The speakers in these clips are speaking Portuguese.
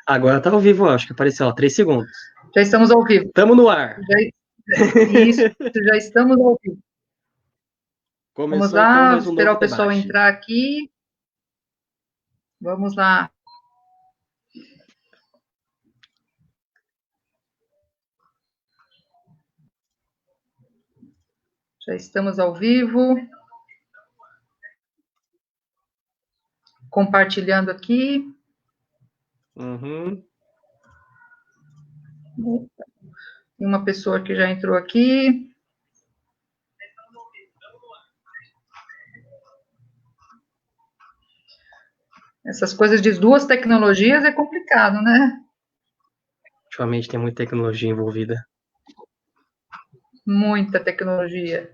Agora tá ao vivo, acho que apareceu, ó, 3 segundos. Já estamos ao vivo. Tamo no ar. Isso, já estamos ao vivo. Vamos Começou então lá, mais um esperar novo o pessoal debate. entrar aqui. Vamos lá. Já estamos ao vivo. Compartilhando aqui. Uhum. Tem uma pessoa que já entrou aqui. Essas coisas de duas tecnologias é complicado, né? Ultimamente tem muita tecnologia envolvida. Muita tecnologia.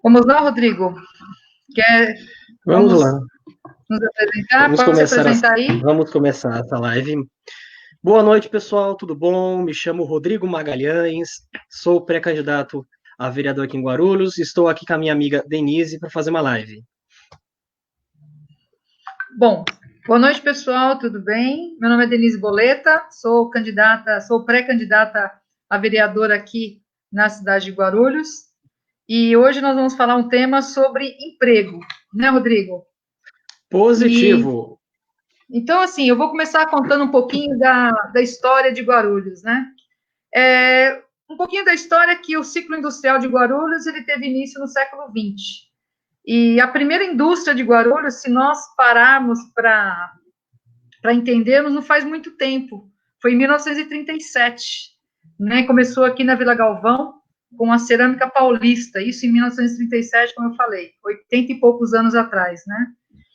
Vamos lá, Rodrigo? Vamos lá. Nos apresentar? Pode se apresentar aí? Vamos começar essa live. Boa noite, pessoal, tudo bom? Me chamo Rodrigo Magalhães, sou pré-candidato a vereador aqui em Guarulhos. Estou aqui com a minha amiga Denise para fazer uma live. Bom, boa noite, pessoal, tudo bem? Meu nome é Denise Boleta, sou pré-candidata a vereadora aqui na cidade de Guarulhos, e hoje nós vamos falar um tema sobre emprego, né, Rodrigo? Positivo. Então, assim, eu vou começar contando um pouquinho da história de Guarulhos, né? Um pouquinho da história que o ciclo industrial de Guarulhos, ele teve início no século XX. E a primeira indústria de Guarulhos, se nós pararmos para entendermos, não faz muito tempo. Foi em 1937, né? Começou aqui na Vila Galvão, com a cerâmica paulista, isso em 1937, como eu falei, 80 e poucos anos atrás, né?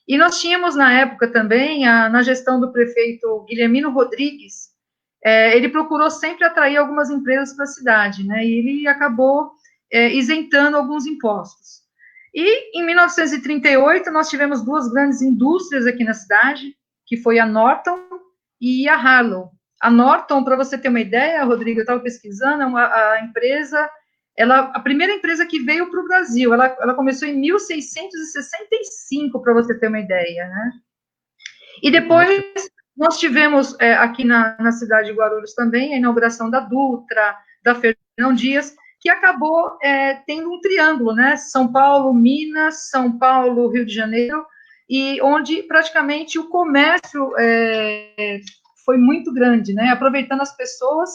E nós tínhamos, na época também, na gestão do prefeito Guilhermino Rodrigues, ele procurou sempre atrair algumas empresas para a cidade, né? E ele acabou isentando alguns impostos. E em 1938 nós tivemos duas grandes indústrias aqui na cidade, que foi a Norton e a Harlow. A Norton, para você ter uma ideia, Rodrigo, eu estava pesquisando, a empresa, a primeira empresa que veio para o Brasil, ela começou em 1665, para você ter uma ideia, né? E depois nós tivemos aqui na cidade de Guarulhos também a inauguração da Dutra, da Fernão Dias, que acabou tendo um triângulo, né? São Paulo, Minas, São Paulo, Rio de Janeiro, e onde praticamente o comércio foi muito grande, né? Aproveitando as pessoas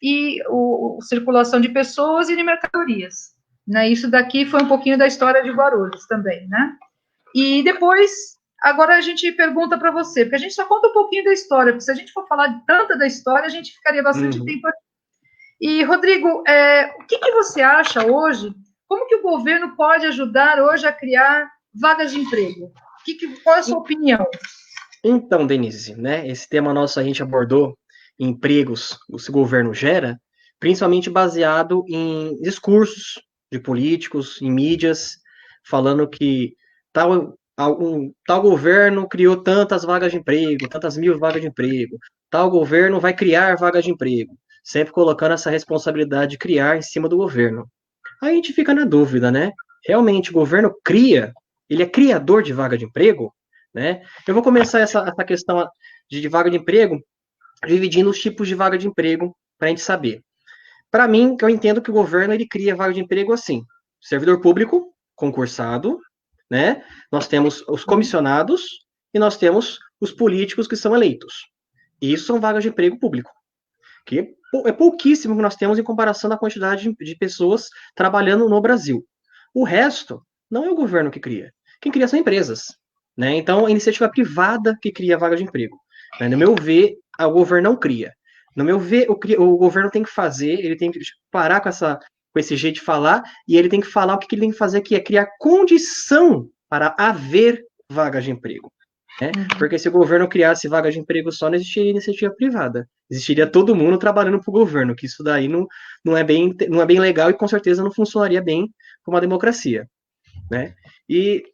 e a circulação de pessoas e de mercadorias. Né? Isso daqui foi um pouquinho da história de Guarulhos também, né? E depois, agora a gente pergunta para você, porque a gente só conta um pouquinho da história, porque se a gente for falar de tanta da história, a gente ficaria bastante tempo aqui. E, Rodrigo, o que você acha hoje, como que o governo pode ajudar hoje a criar vagas de emprego? Qual é a sua opinião? Então, Denise, né, esse tema nosso a gente abordou, empregos que o governo gera, principalmente baseado em discursos de políticos, em mídias, falando que tal governo criou tantas vagas de emprego, tantas mil vagas de emprego, tal governo vai criar vagas de emprego, sempre colocando essa responsabilidade de criar em cima do governo. Aí a gente fica na dúvida, né? Realmente o governo cria, ele é criador de vaga de emprego? Né? Eu vou começar essa questão de vaga de emprego dividindo os tipos de vaga de emprego para a gente saber. Para mim, eu entendo que o governo ele cria vaga de emprego assim: servidor público, concursado, né? Nós temos os comissionados e nós temos os políticos que são eleitos. E isso são vagas de emprego público, que é pouquíssimo que nós temos em comparação da quantidade de pessoas trabalhando no Brasil. O resto não é o governo que cria. Quem cria são empresas. Né? Então, a iniciativa privada que cria vaga de emprego. Né? No meu ver, o governo não cria. No meu ver, o governo tem que fazer, ele tem que parar com esse jeito de falar, e ele tem que falar o que ele tem que fazer, que é criar condição para haver vagas de emprego. Né? Porque se o governo criasse vagas de emprego só, não existiria iniciativa privada. Existiria todo mundo trabalhando para o governo, que isso daí não é bem legal e com certeza não funcionaria bem como uma democracia. Né? E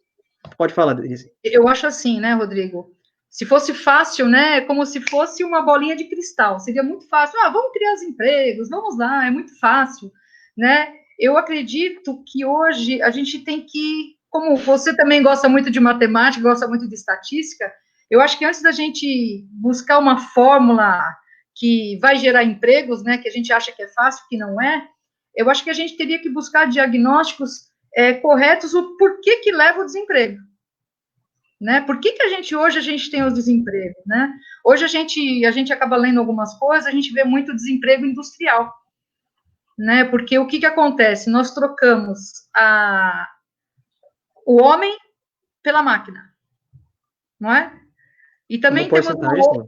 pode falar, Denise. Eu acho assim, né, Rodrigo? Se fosse fácil, né, como se fosse uma bolinha de cristal, seria muito fácil. Vamos criar os empregos, vamos lá, é muito fácil, né? Eu acredito que hoje a gente tem que como você também gosta muito de matemática, gosta muito de estatística, eu acho que antes da gente buscar uma fórmula que vai gerar empregos, né, que a gente acha que é fácil, que não é, eu acho que a gente teria que buscar diagnósticos corretos o porquê que leva o desemprego. Né? Por que hoje a gente tem os desempregos, né? Hoje a gente acaba lendo algumas coisas, a gente vê muito desemprego industrial, né? Porque o que acontece? Nós trocamos o homem pela máquina, não é? E também Uma temos porcentagem, sim.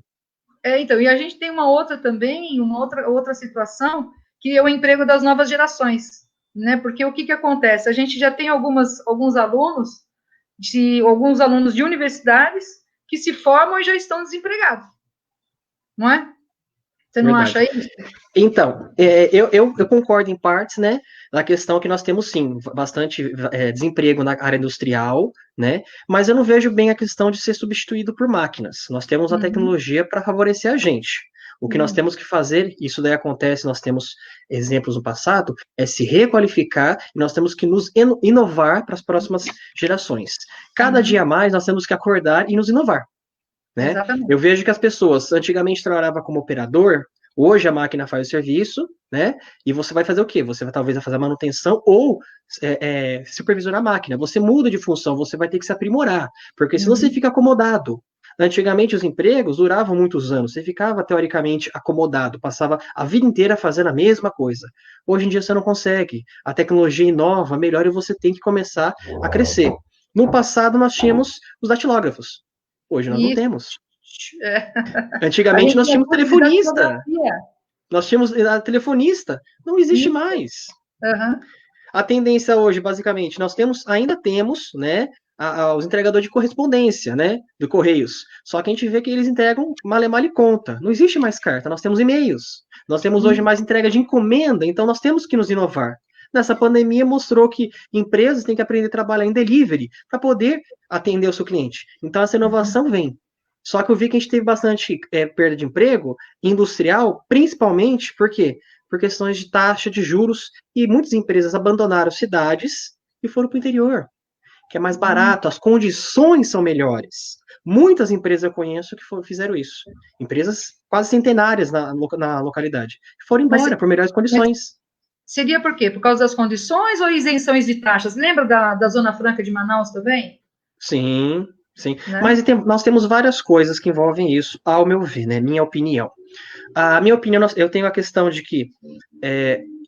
então, e a gente tem uma outra também, uma outra situação, que é o emprego das novas gerações, né? Porque o que acontece? A gente já tem alguns alunos de universidades que se formam e já estão desempregados, não é? Você não acha Verdade. isso? Então, eu concordo em partes, né, na questão que nós temos, sim, bastante desemprego na área industrial, né, mas eu não vejo bem a questão de ser substituído por máquinas. Nós temos a Uhum, tecnologia para favorecer a gente. O que nós uhum, temos que fazer, isso daí acontece, nós temos exemplos no passado, é se requalificar e nós temos que nos inovar para as próximas gerações. Cada dia uhum, mais nós temos que acordar e nos inovar. Né? Eu exatamente. vejo que as pessoas antigamente trabalhavam como operador, hoje a máquina faz o serviço, né? E você vai fazer o quê? Você vai talvez fazer a manutenção ou supervisionar a máquina. Você muda de função, você vai ter que se aprimorar, porque senão você Uhum, fica acomodado. Antigamente os empregos duravam muitos anos, você ficava teoricamente acomodado, passava a vida inteira fazendo a mesma coisa. Hoje em dia você não consegue. A tecnologia inova, melhora e você tem que começar a crescer. No passado nós tínhamos os datilógrafos. Hoje nós não isso. temos. É. A Antigamente gente nós tinha tínhamos curso de telefonista. datilografia. Nós tínhamos a telefonista. Não existe Isso. mais. Uhum, A tendência hoje, basicamente, ainda temos, né, os entregadores de correspondência, né, do Correios. Só que a gente vê que eles entregam male e conta. Não existe mais carta, nós temos e-mails. Nós temos hoje isso. mais entrega de encomenda, então nós temos que nos inovar. Nessa pandemia mostrou que empresas têm que aprender a trabalhar em delivery para poder atender o seu cliente. Então essa Uhum. inovação vem. Só que eu vi que a gente teve bastante perda de emprego industrial, principalmente por questões de taxa de juros e muitas empresas abandonaram cidades e foram para o interior, que é mais barato, as condições são melhores. Muitas empresas eu conheço que fizeram isso. Empresas quase centenárias na localidade. Foram Mas, embora por melhores mas condições. seria por quê? Por causa das condições ou isenções de taxas? Lembra da Zona Franca de Manaus também? Sim, sim. Né? Mas nós temos várias coisas que envolvem isso, ao meu ver, né? Minha opinião. A minha opinião, eu tenho a questão de que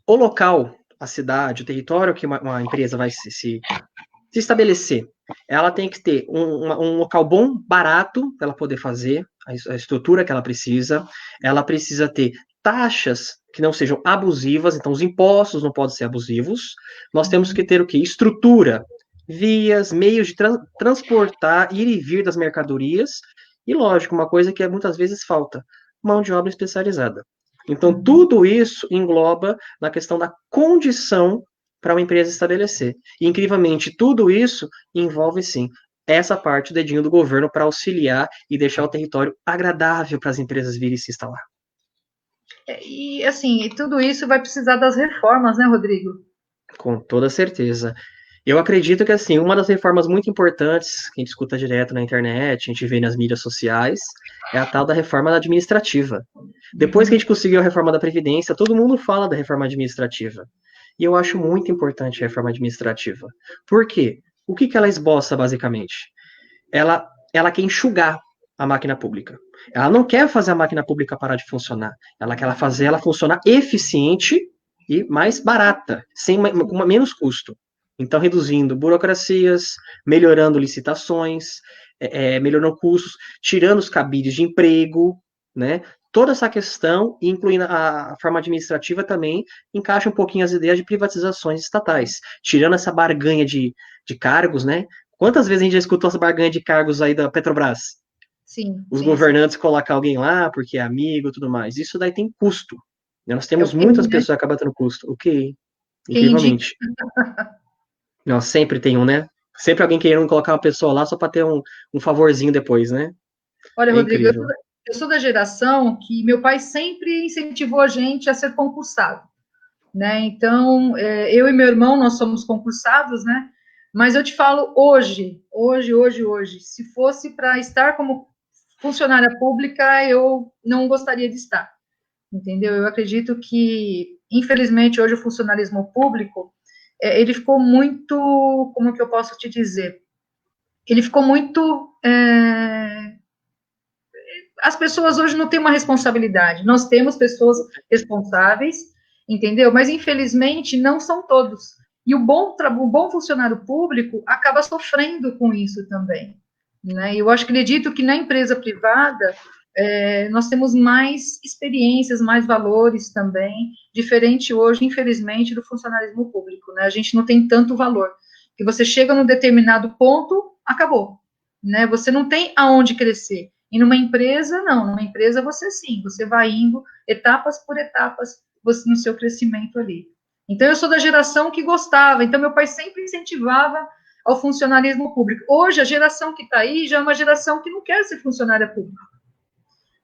o local, a cidade, o território que uma empresa vai se estabelecer, ela tem que ter um local bom, barato, para ela poder fazer a estrutura que ela precisa ter taxas que não sejam abusivas, então os impostos não podem ser abusivos, nós temos que Uhum. ter o que? Estrutura, vias, meios de transportar, ir e vir das mercadorias, e lógico, uma coisa que muitas vezes falta, mão de obra especializada. Então, Uhum. tudo isso engloba na questão da condição para uma empresa estabelecer. E, incrivelmente, tudo isso envolve, sim, essa parte do dedinho do governo para auxiliar e deixar o território agradável para as empresas virem se instalar. E, assim, tudo isso vai precisar das reformas, né, Rodrigo? Com toda certeza. Eu acredito que, assim, uma das reformas muito importantes que a gente escuta direto na internet, a gente vê nas mídias sociais, é a tal da reforma administrativa. Depois que a Uhum. gente conseguiu a reforma da Previdência, todo mundo fala da reforma administrativa. E eu acho muito importante a reforma administrativa. Por quê? O que ela esboça, basicamente? Ela quer enxugar a máquina pública. Ela não quer fazer a máquina pública parar de funcionar. Ela quer fazer ela funcionar eficiente e mais barata, com menos custo. Então, reduzindo burocracias, melhorando licitações, melhorando custos, tirando os cabides de emprego, né? Toda essa questão, incluindo a forma administrativa também, encaixa um pouquinho as ideias de privatizações estatais, tirando essa barganha de cargos, né? Quantas vezes a gente já escutou essa barganha de cargos aí da Petrobras? Sim, Os sim, sim. governantes colocam alguém lá porque é amigo e tudo mais. Isso daí tem custo. Né? Nós É temos o QI, muitas né? pessoas que acabam tendo custo. O que, Quem indica. incrivelmente. Nós sempre tem um, né? Sempre alguém querendo colocar uma pessoa lá só para ter um favorzinho depois, né? Olha, É Rodrigo, incrível. eu sou da geração que meu pai sempre incentivou a gente a ser concursado, né? Então, eu e meu irmão, nós somos concursados, né? Mas eu te falo hoje, se fosse para estar como funcionária pública, eu não gostaria de estar, entendeu? Eu acredito que, infelizmente, hoje o funcionalismo público, ele ficou muito, como que eu posso te dizer? Ele ficou muito... as pessoas hoje não têm uma responsabilidade. Nós temos pessoas responsáveis, entendeu? Mas, infelizmente, não são todos. E o bom funcionário público acaba sofrendo com isso também, né? Eu acredito que na empresa privada nós temos mais experiências, mais valores também, diferente hoje, infelizmente, do funcionalismo público, né? A gente não tem tanto valor. Que você chega num determinado ponto, acabou, né? Você não tem aonde crescer. E numa empresa, não. Numa empresa, você sim, você vai indo etapas por etapas no seu crescimento ali. Então, eu sou da geração que gostava. Então, meu pai sempre incentivava ao funcionalismo público. Hoje, a geração que está aí já é uma geração que não quer ser funcionária pública,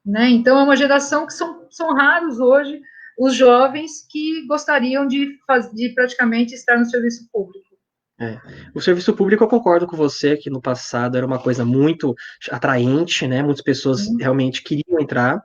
né? Então, é uma geração que são raros hoje os jovens que gostariam de praticamente estar no serviço público. O serviço público, eu concordo com você que no passado era uma coisa muito atraente, né? Muitas pessoas realmente queriam entrar,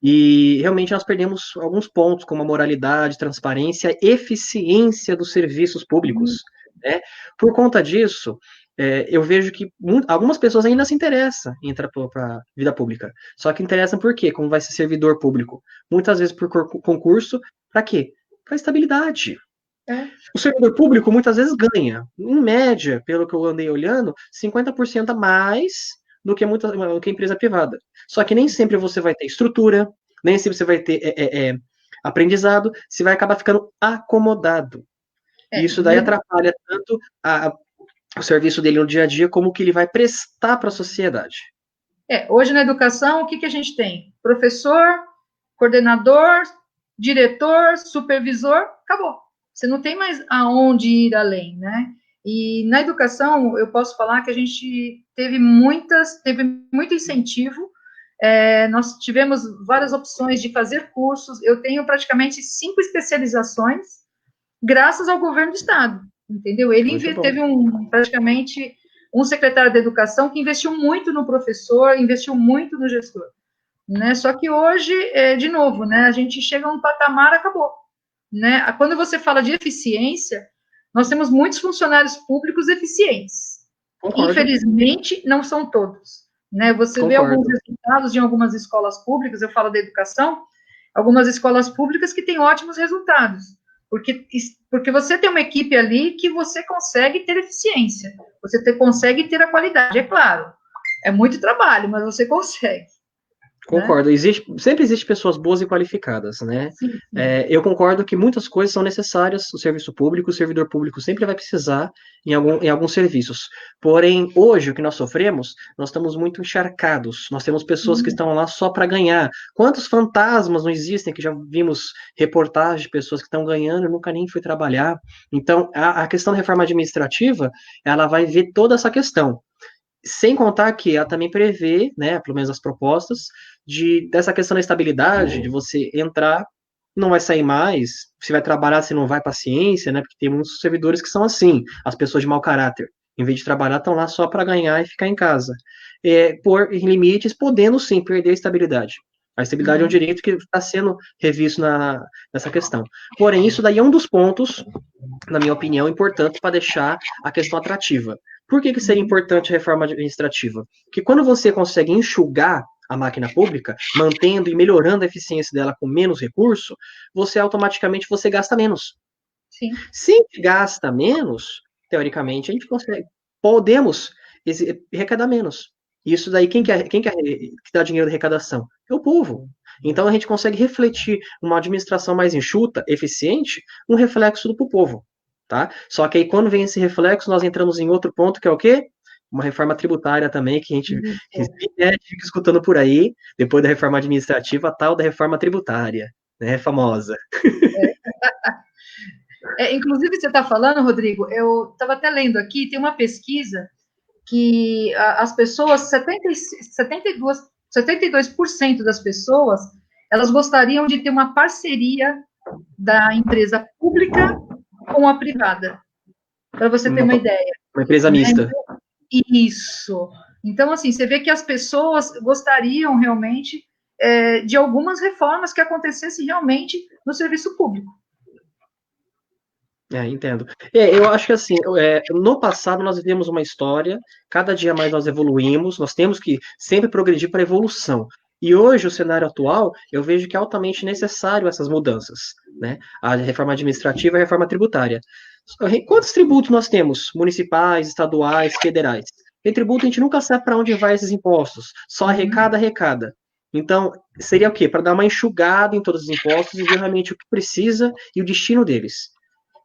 e realmente nós perdemos alguns pontos, como a moralidade, transparência, eficiência dos serviços públicos, né? Por conta disso, eu vejo que algumas pessoas ainda se interessam em entrar para a vida pública. Só que interessam por quê? Como vai ser servidor público? Muitas vezes por concurso, para quê? Para estabilidade. O servidor público muitas vezes ganha, em média, pelo que eu andei olhando, 50% a mais do que a empresa privada. Só que nem sempre você vai ter estrutura, nem sempre você vai ter aprendizado, você vai acabar ficando acomodado. E isso daí atrapalha tanto o serviço dele no dia a dia, como o que ele vai prestar para a sociedade. Hoje na educação, o que a gente tem? Professor, coordenador, diretor, supervisor, acabou. Você não tem mais aonde ir além, né? E na educação, eu posso falar que a gente teve muito incentivo, nós tivemos várias opções de fazer cursos, eu tenho praticamente 5 especializações, graças ao governo do estado, entendeu? Ele teve praticamente um secretário de educação que investiu muito no professor, investiu muito no gestor, né? Só que hoje, de novo, né, a gente chega a um patamar, acabou, né? Quando você fala de eficiência, nós temos muitos funcionários públicos eficientes. Concordo. Infelizmente, não são todos, né? Você vê alguns resultados de algumas escolas públicas, eu falo da educação, algumas escolas públicas que têm ótimos resultados, porque você tem uma equipe ali que você consegue ter eficiência, você consegue ter a qualidade, é claro, é muito trabalho, mas você consegue. Concordo. Sempre existe pessoas boas e qualificadas, né? Sim. Eu concordo que muitas coisas são necessárias no serviço público, o servidor público sempre vai precisar em alguns serviços. Porém, hoje, o que nós sofremos, nós estamos muito encharcados. Nós temos pessoas que estão lá só para ganhar. Quantos fantasmas não existem, que já vimos reportagens de pessoas que estão ganhando e nunca nem foi trabalhar? Então, a questão da reforma administrativa, ela vai ver toda essa questão. Sem contar que ela também prevê, né, pelo menos as propostas, dessa questão da estabilidade, de você entrar, não vai sair mais, se vai trabalhar, se não vai, paciência, né, porque tem muitos servidores que são assim, as pessoas de mau caráter, em vez de trabalhar, estão lá só para ganhar e ficar em casa. Por limites, podendo sim perder a estabilidade. A estabilidade é um direito que está sendo revisto nessa questão. Porém, isso daí é um dos pontos, na minha opinião, importante para deixar a questão atrativa. Por que seria importante a reforma administrativa? Porque quando você consegue enxugar a máquina pública, mantendo e melhorando a eficiência dela com menos recurso, você automaticamente gasta menos. Sim. Se a gente gasta menos, teoricamente, a gente podemos arrecadar menos. Isso daí, quem quer dá dinheiro de arrecadação? É o povo. Então a gente consegue refletir uma administração mais enxuta, eficiente, um reflexo do povo. Tá? Só que aí quando vem esse reflexo, nós entramos em outro ponto, que é o quê? Uma reforma tributária também, que a gente fica escutando por aí, depois da reforma administrativa, a tal da reforma tributária, né, famosa. Inclusive, você está falando, Rodrigo, eu estava até lendo aqui, tem uma pesquisa que as pessoas, 72% das pessoas, elas gostariam de ter uma parceria da empresa pública com a privada, para você ter uma ideia. Uma empresa né? mista. Isso. Então, assim, você vê que as pessoas gostariam realmente de algumas reformas que acontecessem realmente no serviço público. Entendo. Eu acho que assim, no passado nós vivemos uma história, cada dia mais nós evoluímos, nós temos que sempre progredir para a evolução. E hoje, o cenário atual, eu vejo que é altamente necessário essas mudanças, né? A reforma administrativa e a reforma tributária. Quantos tributos nós temos? Municipais, estaduais, federais. Tem tributo, a gente nunca sabe para onde vai esses impostos. Só arrecada, arrecada. Então, seria o quê? Para dar uma enxugada em todos os impostos e ver realmente o que precisa e o destino deles.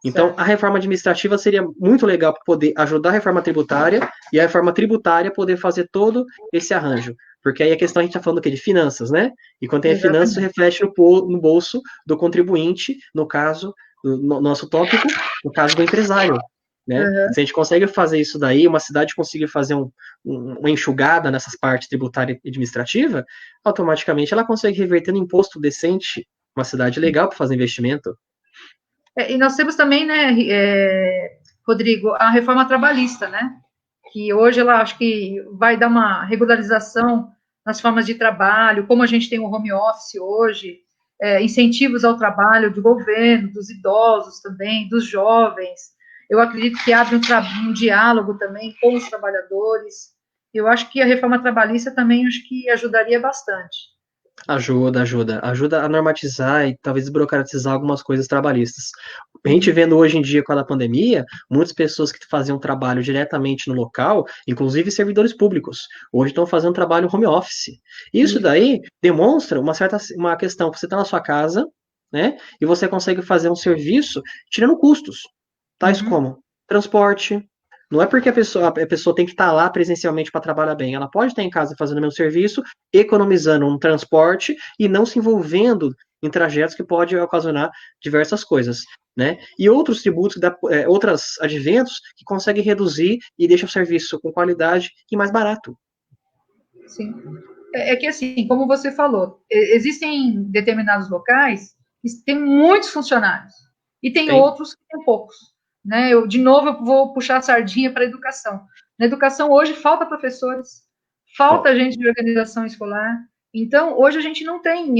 Então, a Certo. reforma administrativa seria muito legal para poder ajudar a reforma tributária e a reforma tributária poder fazer todo esse arranjo. Porque aí a questão a gente está falando aqui de finanças, né? E quando tem finanças, Exatamente. reflete no bolso do contribuinte, no caso, no nosso tópico, no caso do empresário. Né? Uhum. Se a gente consegue fazer isso daí, uma cidade conseguir fazer uma enxugada nessas partes tributária e administrativa, automaticamente ela consegue reverter no imposto decente, uma cidade legal para fazer investimento. E nós temos também, né, Rodrigo, a reforma trabalhista, né? Que hoje ela acho que vai dar uma regularização nas formas de trabalho, como a gente tem o home office hoje, incentivos ao trabalho do governo, dos idosos também, dos jovens. Eu acredito que abre um diálogo também com os trabalhadores. Eu acho que a reforma trabalhista também acho que ajudaria bastante. Ajuda a normatizar e talvez desburocratizar algumas coisas trabalhistas. A gente vendo hoje em dia com a pandemia, muitas pessoas que faziam trabalho diretamente no local, inclusive servidores públicos, hoje estão fazendo trabalho home office. Isso daí demonstra uma questão, você está na sua casa, né, e você consegue fazer um serviço tirando custos, tais Uhum. como transporte. Não é porque a pessoa tem que estar lá presencialmente para trabalhar bem. Ela pode estar em casa fazendo o mesmo serviço, economizando um transporte e não se envolvendo em trajetos que pode ocasionar diversas coisas, né? E outros tributos, outros adventos que conseguem reduzir e deixam o serviço com qualidade e mais barato. Sim. Que assim, como você falou, existem determinados locais que têm muitos funcionários e tem Tem? outros que têm poucos. Né? De novo, eu vou puxar a sardinha para a educação. Na educação, hoje, falta professores, falta Falta. gente de organização escolar. Então, hoje a gente não tem.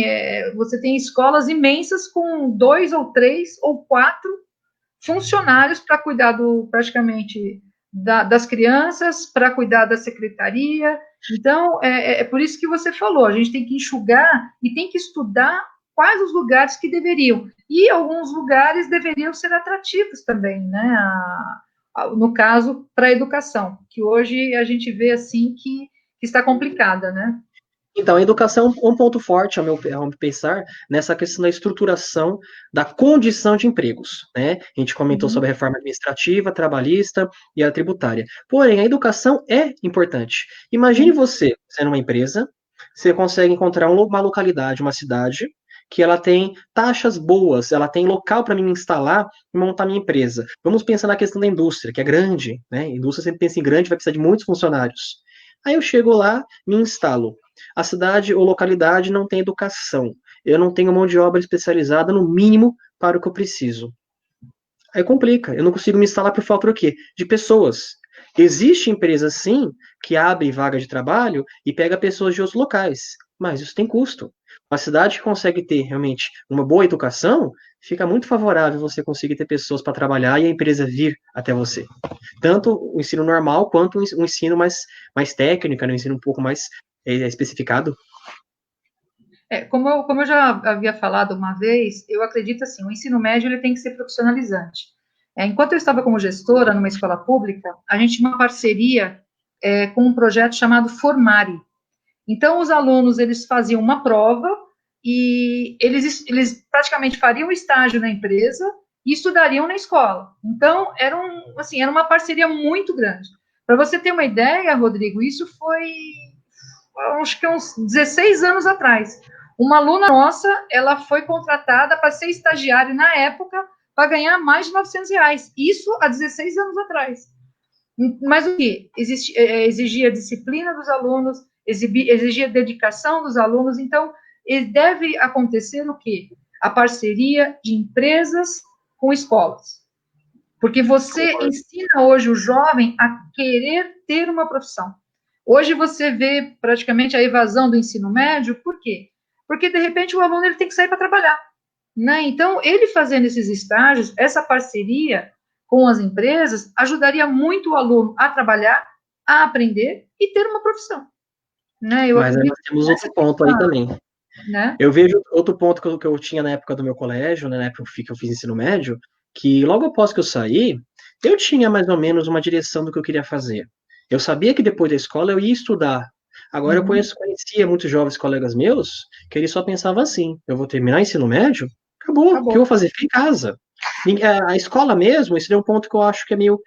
Você tem escolas imensas com 2 ou 3 ou 4 funcionários para cuidar praticamente das crianças, para cuidar da secretaria. Então, é por isso que você falou, a gente tem que enxugar e tem que estudar quais os lugares que deveriam. E alguns lugares deveriam ser atrativos também, né? No caso, para a educação, que hoje a gente vê assim que está complicada, né? Então, a educação é um ponto forte, ao meu pensar, nessa questão da estruturação da condição de empregos. Né? A gente comentou sobre a reforma administrativa, trabalhista e a tributária. Porém, a educação é importante. Imagine Sim. você sendo uma empresa, você consegue encontrar uma localidade, uma cidade, que ela tem taxas boas, ela tem local para me instalar e montar minha empresa. Vamos pensar na questão da indústria, que é grande. Né? A indústria sempre pensa em grande, vai precisar de muitos funcionários. Aí eu chego lá, me instalo. A cidade ou localidade não tem educação. Eu não tenho mão de obra especializada, no mínimo, para o que eu preciso. Aí complica. Eu não consigo me instalar por falta do quê? De pessoas. Existe empresa, sim, que abre vaga de trabalho e pega pessoas de outros locais. Mas isso tem custo. Uma cidade que consegue ter realmente uma boa educação, fica muito favorável você conseguir ter pessoas para trabalhar e a empresa vir até você. Tanto o ensino normal quanto o ensino mais técnico, né? O ensino um pouco mais especificado. Como eu já havia falado uma vez, eu acredito assim, o ensino médio ele tem que ser profissionalizante. Enquanto eu estava como gestora numa escola pública, a gente tinha uma parceria com um projeto chamado Formare. Então, os alunos eles faziam uma prova e eles praticamente fariam estágio na empresa e estudariam na escola. Então, era uma parceria muito grande. Para você ter uma ideia, Rodrigo, isso foi acho que uns 16 anos atrás. Uma aluna nossa, ela foi contratada para ser estagiária na época para ganhar mais de R$ 900. Isso há 16 anos atrás. Mas o que? Exigia disciplina dos alunos, exigia dedicação dos alunos. Então, deve acontecer o quê? A parceria de empresas com escolas. Porque você ensina hoje o jovem a querer ter uma profissão. Hoje você vê praticamente a evasão do ensino médio, por quê? Porque, de repente, o aluno ele tem que sair para trabalhar. Né? Então, ele fazendo esses estágios, essa parceria com as empresas, ajudaria muito o aluno a trabalhar, a aprender e ter uma profissão. Né? Mas aí nós temos outro ponto aí também. Né? Eu vejo outro ponto que eu tinha na época do meu colégio, né, na época que eu fiz ensino médio, que logo após que eu saí, eu tinha mais ou menos uma direção do que eu queria fazer. Eu sabia que depois da escola eu ia estudar. Agora eu conhecia muitos jovens colegas meus que eles só pensavam assim: eu vou terminar o ensino médio, acabou, o que eu vou fazer? Ficar em casa. A escola mesmo, esse é um ponto que eu acho que é meio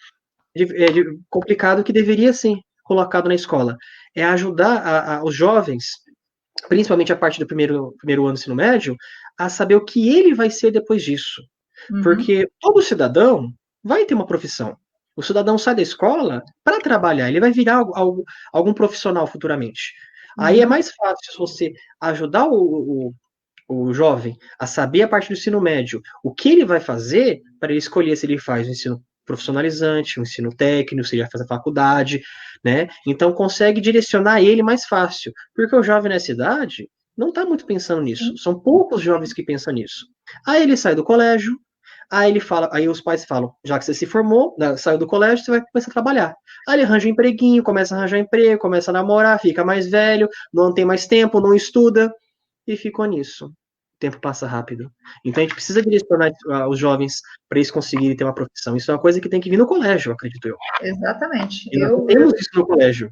complicado, que deveria ser colocado na escola. É ajudar os jovens, principalmente a partir do primeiro ano do ensino médio, a saber o que ele vai ser depois disso. Porque todo cidadão vai ter uma profissão. O cidadão sai da escola para trabalhar, ele vai virar algum profissional futuramente. Aí é mais fácil você ajudar o jovem a saber, a partir do ensino médio, o que ele vai fazer para ele escolher se ele faz o ensino profissionalizante, o ensino técnico, se ele vai fazer faculdade, né? Então consegue direcionar ele mais fácil, porque o jovem nessa idade não está muito pensando nisso. São poucos jovens que pensam nisso. Aí ele sai do colégio, aí os pais falam, já que você se formou, saiu do colégio, você vai começar a trabalhar. Aí ele arranja um empreguinho, começa a arranjar emprego, começa a namorar, fica mais velho, não tem mais tempo, não estuda, e ficou nisso. O tempo passa rápido. Então a gente precisa direcionar os jovens para eles conseguirem ter uma profissão. Isso é uma coisa que tem que vir no colégio, acredito eu. Exatamente. E nós não temos isso no colégio.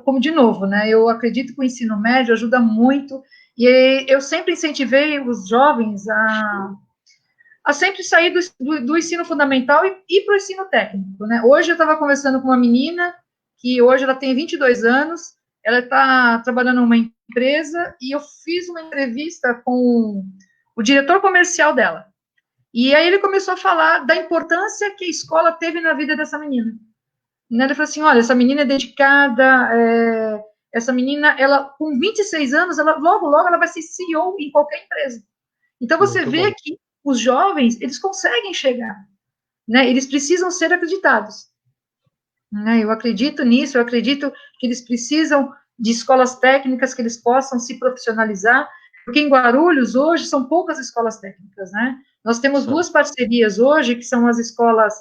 Como de novo, né? Eu acredito que o ensino médio ajuda muito, e eu sempre incentivei os jovens a sempre sair do ensino fundamental e ir para o ensino técnico, né? Hoje eu estava conversando com uma menina que hoje ela tem 22 anos, ela está trabalhando numa empresa e eu fiz uma entrevista com o diretor comercial dela. E aí ele começou a falar da importância que a escola teve na vida dessa menina. Ele falou assim, olha, essa menina é dedicada, essa menina, ela com 26 anos, logo ela vai ser CEO em qualquer empresa. Então você vê que os jovens, eles conseguem chegar, né? Eles precisam ser acreditados. Né? Eu acredito nisso, eu acredito que eles precisam de escolas técnicas, que eles possam se profissionalizar, porque em Guarulhos, hoje, são poucas escolas técnicas, né? Nós temos duas parcerias hoje, que são as escolas,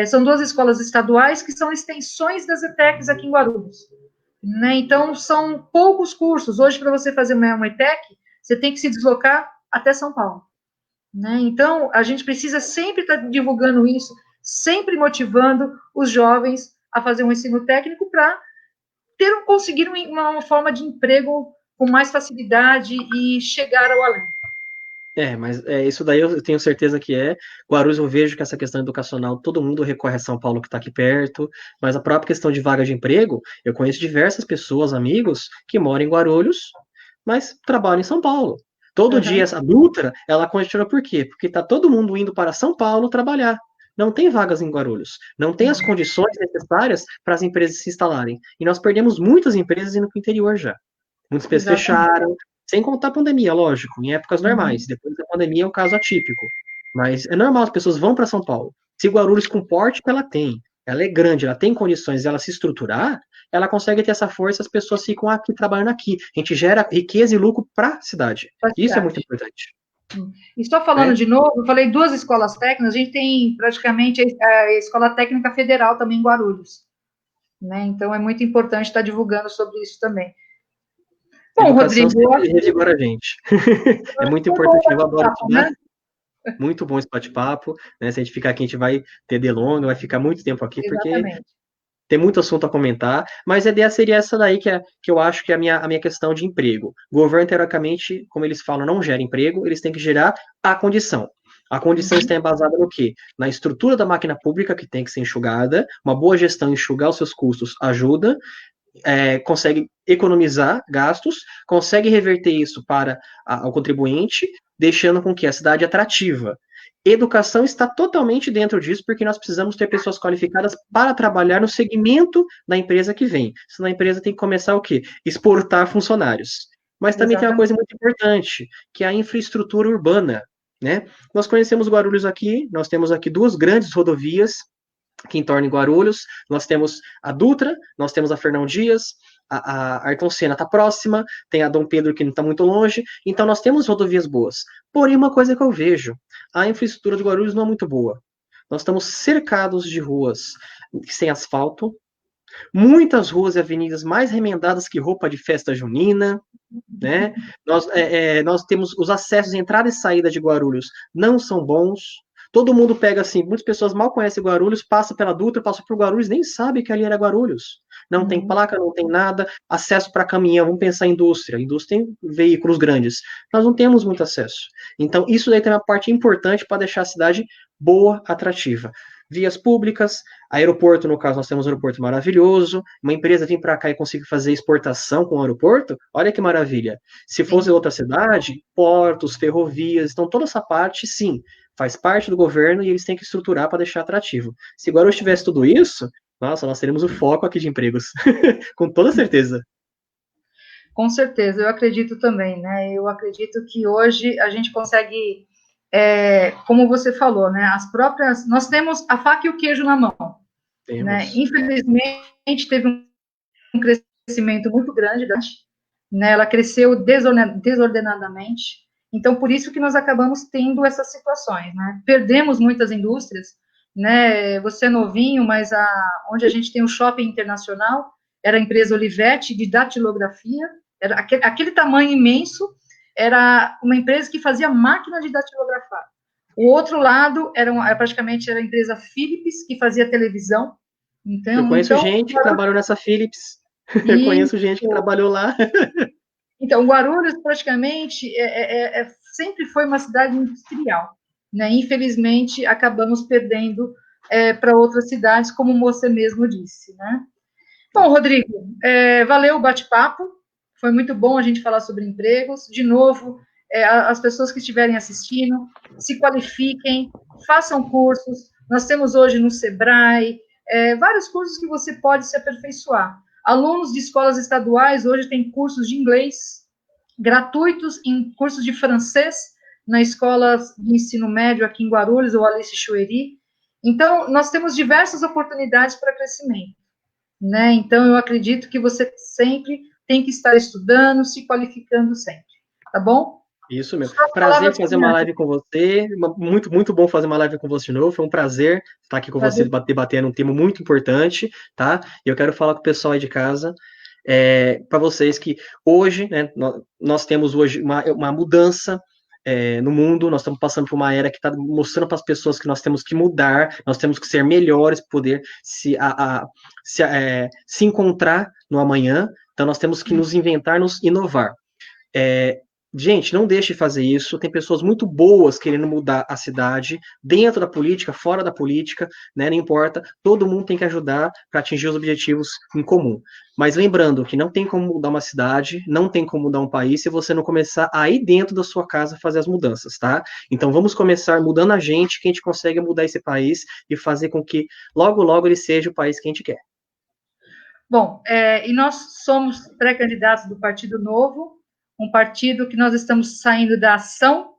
são duas escolas estaduais, que são extensões das ETECs aqui em Guarulhos. Né? Então, são poucos cursos. Hoje, para você fazer uma ETEC, você tem que se deslocar até São Paulo. Né? Então, a gente precisa sempre estar divulgando isso, sempre motivando os jovens a fazer um ensino técnico para conseguir uma forma de emprego com mais facilidade e chegar ao além. Mas isso daí eu tenho certeza que é. Guarulhos, eu vejo que essa questão educacional, todo mundo recorre a São Paulo, que está aqui perto, mas a própria questão de vaga de emprego, eu conheço diversas pessoas, amigos, que moram em Guarulhos, mas trabalham em São Paulo. Todo dia, essa Dutra, ela continua por quê? Porque está todo mundo indo para São Paulo trabalhar. Não tem vagas em Guarulhos. Não tem as condições necessárias para as empresas se instalarem. E nós perdemos muitas empresas indo para o interior já. Muitas empresas fecharam, sem contar a pandemia, lógico, em épocas normais. Depois da pandemia é um caso atípico. Mas é normal, as pessoas vão para São Paulo. Se Guarulhos, com o porte que ela é grande, ela tem condições, ela se estruturar, ela consegue ter essa força, as pessoas ficam aqui trabalhando aqui. A gente gera riqueza e lucro para a cidade. Isso é muito importante. Estou falando de novo, eu falei duas escolas técnicas, a gente tem praticamente a Escola Técnica Federal também em Guarulhos. Né? Então, é muito importante estar divulgando sobre isso também. Bom, Rodrigo, revigora a gente. É muito importante, eu adoro estudar. Né? Muito bom esse bate-papo, né? Se a gente ficar aqui, a gente vai ter delonga, vai ficar muito tempo aqui, porque tem muito assunto a comentar, mas a ideia seria essa daí, que eu acho que é a minha questão de emprego. O governo, teoricamente, como eles falam, não gera emprego, eles têm que gerar a condição. A condição está embasada no quê? Na estrutura da máquina pública, que tem que ser enxugada, uma boa gestão, enxugar os seus custos ajuda, consegue economizar gastos, consegue reverter isso para o contribuinte, deixando com que a cidade atrativa. Educação está totalmente dentro disso, porque nós precisamos ter pessoas qualificadas para trabalhar no segmento da empresa que vem. Senão a empresa tem que começar o quê? Exportar funcionários. Mas também tem uma coisa muito importante, que é a infraestrutura urbana. né? Nós conhecemos Guarulhos aqui, nós temos aqui duas grandes rodovias que entornam Guarulhos, nós temos a Dutra, nós temos a Fernão Dias, a Ayrton Senna está próxima, tem a Dom Pedro que não está muito longe, então nós temos rodovias boas. Porém, uma coisa que eu vejo, a infraestrutura de Guarulhos não é muito boa. Nós estamos cercados de ruas sem asfalto, muitas ruas e avenidas mais remendadas que roupa de festa junina, né? Nós temos os acessos, entrada e saída de Guarulhos não são bons. Todo mundo pega assim, muitas pessoas mal conhecem Guarulhos, passa pela Dutra, passa por Guarulhos, nem sabe que ali era Guarulhos. Não tem placa, não tem nada, acesso para caminhão, vamos pensar em indústria. A indústria tem veículos grandes. Nós não temos muito acesso. Então, isso daí tem uma parte importante para deixar a cidade boa, atrativa. Vias públicas, aeroporto, no caso, nós temos um aeroporto maravilhoso. Uma empresa vir para cá e conseguir fazer exportação com o aeroporto, olha que maravilha. Se fosse outra cidade, portos, ferrovias, então toda essa parte, sim, faz parte do governo e eles têm que estruturar para deixar atrativo. Se Guarulhos tivesse tudo isso, nossa, nós teríamos o foco aqui de empregos, com toda certeza. Com certeza, eu acredito também, né? Eu acredito que hoje a gente consegue, como você falou, né? Nós temos a faca e o queijo na mão, né? Infelizmente teve um crescimento muito grande, né? Ela cresceu desordenadamente. Então, por isso que nós acabamos tendo essas situações, né? Perdemos muitas indústrias, né? Você é novinho, mas onde a gente tem o shopping internacional, era a empresa Olivetti, de datilografia, era aquele tamanho imenso, era uma empresa que fazia máquina de datilografar. O outro lado praticamente era a empresa Philips, que fazia televisão. Então, eu conheço gente que trabalhou nessa Philips, eu conheço gente que trabalhou lá. Então, Guarulhos, praticamente, sempre foi uma cidade industrial, né? Infelizmente, acabamos perdendo para outras cidades, como você mesmo disse, né? Bom, Rodrigo, valeu o bate-papo, foi muito bom a gente falar sobre empregos. De novo, as pessoas que estiverem assistindo, se qualifiquem, façam cursos. Nós temos hoje no Sebrae vários cursos que você pode se aperfeiçoar. Alunos de escolas estaduais hoje têm cursos de inglês gratuitos, em cursos de francês na escola de ensino médio aqui em Guarulhos, ou Alice Choueiri. Então, nós temos diversas oportunidades para crescimento, né? Então, eu acredito que você sempre tem que estar estudando, se qualificando sempre, tá bom? Isso mesmo. Prazer fazer uma live com você. Muito, muito bom fazer uma live com você de novo. Foi um prazer estar aqui com você, debatendo um tema muito importante, tá? E eu quero falar com o pessoal aí de casa, para vocês que hoje, né, nós temos hoje uma mudança no mundo, nós estamos passando por uma era que está mostrando para as pessoas que nós temos que mudar, nós temos que ser melhores para poder se encontrar no amanhã, então nós temos que nos inventar, nos inovar. Gente, não deixe de fazer isso. Tem pessoas muito boas querendo mudar a cidade, dentro da política, fora da política, né? Não importa. Todo mundo tem que ajudar para atingir os objetivos em comum. Mas lembrando que não tem como mudar uma cidade, não tem como mudar um país se você não começar aí dentro da sua casa a fazer as mudanças, tá? Então vamos começar mudando a gente, que a gente consegue mudar esse país e fazer com que logo, logo ele seja o país que a gente quer. Bom, e nós somos pré-candidatos do Partido Novo, um partido que nós estamos saindo da ação,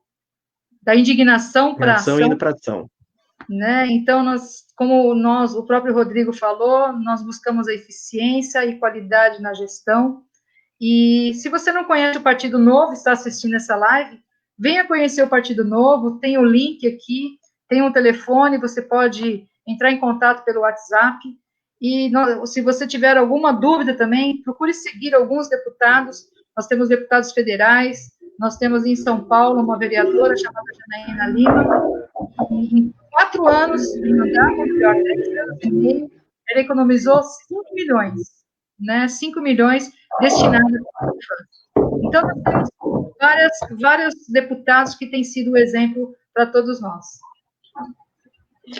da indignação para a ação. Indo para a ação. Né? Então, o próprio Rodrigo falou, nós buscamos a eficiência e qualidade na gestão. E se você não conhece o Partido Novo, está assistindo essa live, venha conhecer o Partido Novo, tem o link aqui, tem um telefone, você pode entrar em contato pelo WhatsApp. E se você tiver alguma dúvida também, procure seguir alguns deputados. Nós temos deputados federais, nós temos em São Paulo uma vereadora chamada Janaína Lima. Em 4 anos de mandato, 3 anos e meio, ela economizou 5 milhões, né? 5 milhões destinados à infância. Então, nós temos vários deputados que têm sido o exemplo para todos nós.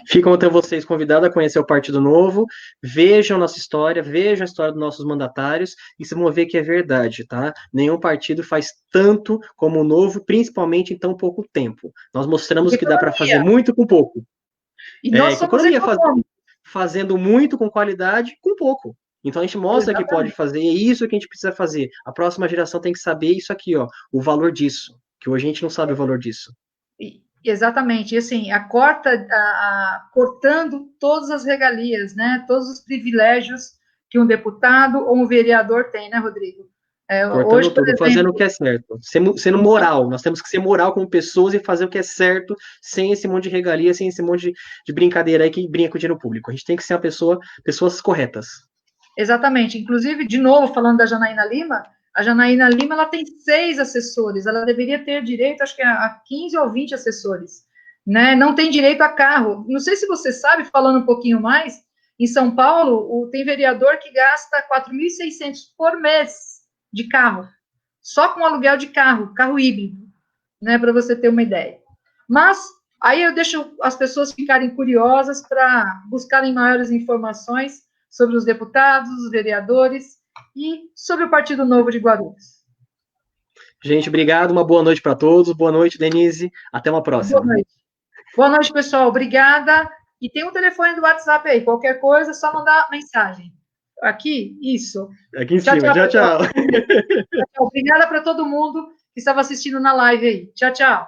Ficam até vocês convidados a conhecer o Partido Novo, vejam nossa história, vejam a história dos nossos mandatários, e vocês vão ver que é verdade, tá? Nenhum partido faz tanto como o Novo, principalmente em tão pouco tempo. Nós mostramos que dá para fazer muito com pouco. E nós somos fazendo muito com qualidade, com pouco. Então a gente mostra que pode fazer, e é isso que a gente precisa fazer. A próxima geração tem que saber isso aqui, ó, o valor disso, que hoje a gente não sabe o valor disso. Exatamente, e assim, cortando todas as regalias, né, todos os privilégios que um deputado ou um vereador tem, né, Rodrigo? Cortando Hoje, por tudo, fazendo o exemplo, que é certo. Sendo moral. Nós temos que ser moral como pessoas e fazer o que é certo, sem esse monte de regalia, sem esse monte de brincadeira aí que brinca com o dinheiro público. A gente tem que ser pessoas corretas. exatamente, inclusive, de novo, falando da Janaína Lima, a Janaína Lima, ela tem 6 assessores, ela deveria ter direito, acho que a 15 ou 20 assessores, né? Não tem direito a carro. Não sei se você sabe, falando um pouquinho mais, em São Paulo, tem vereador que gasta 4.600 por mês de carro, só com aluguel de carro híbrido, né, para você ter uma ideia. Mas aí eu deixo as pessoas ficarem curiosas para buscarem maiores informações sobre os deputados, os vereadores e sobre o Partido Novo de Guarulhos. Gente, obrigado. Uma boa noite para todos. Boa noite, Denise. Até uma Boa próxima. noite. Boa noite, pessoal. Obrigada. E tem um telefone do WhatsApp aí. Qualquer coisa, é só mandar mensagem. Aqui, isso. Aqui em Tchau, cima. tchau, Tchau, pessoal. tchau. Obrigada para todo mundo que estava assistindo na live aí. Tchau, tchau.